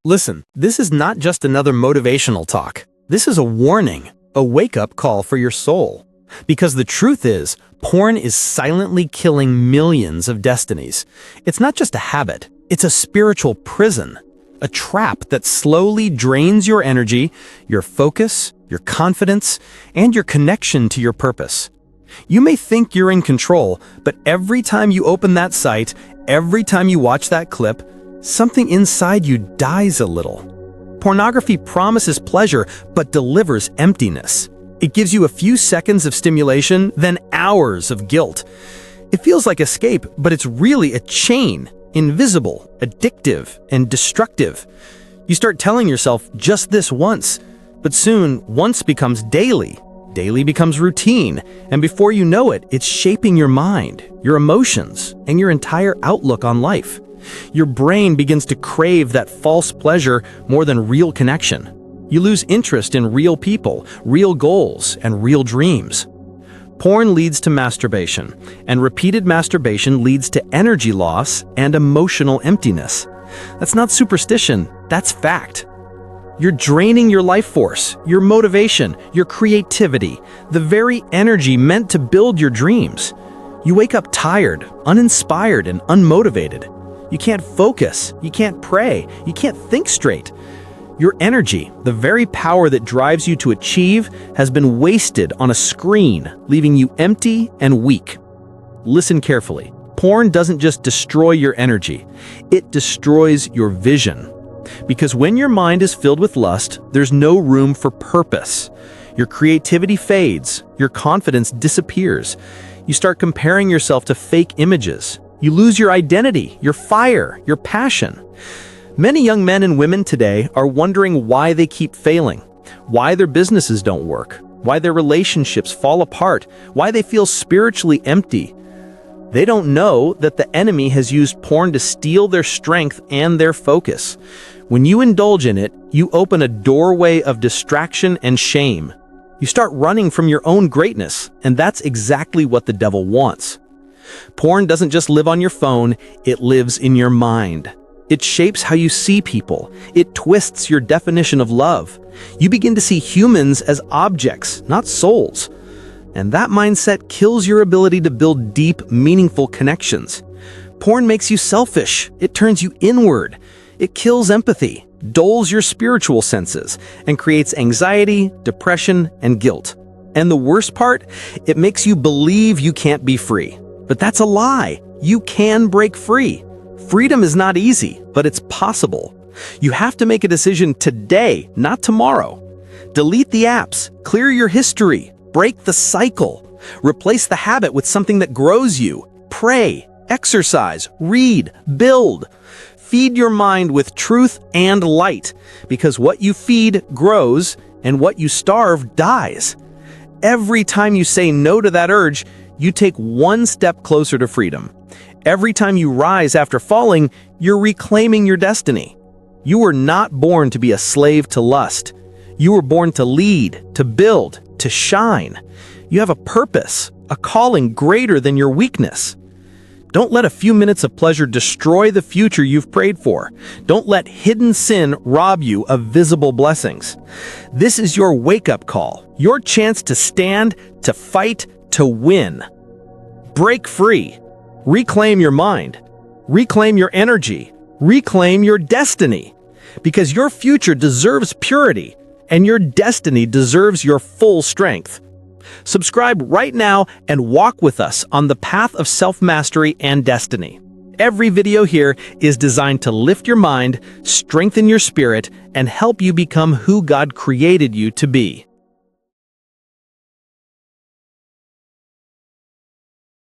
Listen, this is not just another motivational talk. This is a warning, a wake-up call for your soul. Because the truth is, porn is silently killing millions of destinies. It's not just a habit, it's a spiritual prison, a trap that slowly drains your energy, your focus, your confidence, and your connection to your purpose. You may think you're in control, but every time you open that site, every time you watch that clip, something inside you dies a little. Pornography promises pleasure, but delivers emptiness. It gives you a few seconds of stimulation, then hours of guilt. It feels like escape, but it's really a chain, invisible, addictive, and destructive. You start telling yourself just this once, but soon once becomes daily. Daily becomes routine, and before you know it, it's shaping your mind, your emotions, and your entire outlook on life. Your brain begins to crave that false pleasure more than real connection. You lose interest in real people, real goals, and real dreams. Porn leads to masturbation, and repeated masturbation leads to energy loss and emotional emptiness. That's not superstition, that's fact. You're draining your life force, your motivation, your creativity, the very energy meant to build your dreams. You wake up tired, uninspired, and unmotivated. You can't focus, you can't pray, you can't think straight. Your energy, the very power that drives you to achieve, has been wasted on a screen, leaving you empty and weak. Listen carefully. Porn doesn't just destroy your energy, it destroys your vision. Because when your mind is filled with lust, there's no room for purpose. Your creativity fades, your confidence disappears. You start comparing yourself to fake images. You lose your identity, your fire, your passion. Many young men and women today are wondering why they keep failing, why their businesses don't work, why their relationships fall apart, why they feel spiritually empty. They don't know that the enemy has used porn to steal their strength and their focus. When you indulge in it, you open a doorway of distraction and shame. You start running from your own greatness, and that's exactly what the devil wants. Porn doesn't just live on your phone, it lives in your mind. It shapes how you see people. It twists your definition of love. You begin to see humans as objects, not souls. And that mindset kills your ability to build deep, meaningful connections. Porn makes you selfish. It turns you inward. It kills empathy, dulls your spiritual senses, and creates anxiety, depression, and guilt. And the worst part, it makes you believe you can't be free. But that's a lie. You can break free. Freedom is not easy, but it's possible. You have to make a decision today, not tomorrow. Delete the apps, clear your history, break the cycle. Replace the habit with something that grows you. Pray, exercise, read, build. Feed your mind with truth and light, because what you feed grows and what you starve dies. Every time you say no to that urge, you take one step closer to freedom. Every time you rise after falling, you're reclaiming your destiny. You were not born to be a slave to lust. You were born to lead, to build, to shine. You have a purpose, a calling greater than your weakness. Don't let a few minutes of pleasure destroy the future you've prayed for. Don't let hidden sin rob you of visible blessings. This is your wake-up call, your chance to stand, to fight, to win. Break free. Reclaim your mind. Reclaim your energy. Reclaim your destiny. Because your future deserves purity, and your destiny deserves your full strength. Subscribe right now and walk with us on the path of self-mastery and destiny. Every video here is designed to lift your mind, strengthen your spirit, and help you become who God created you to be.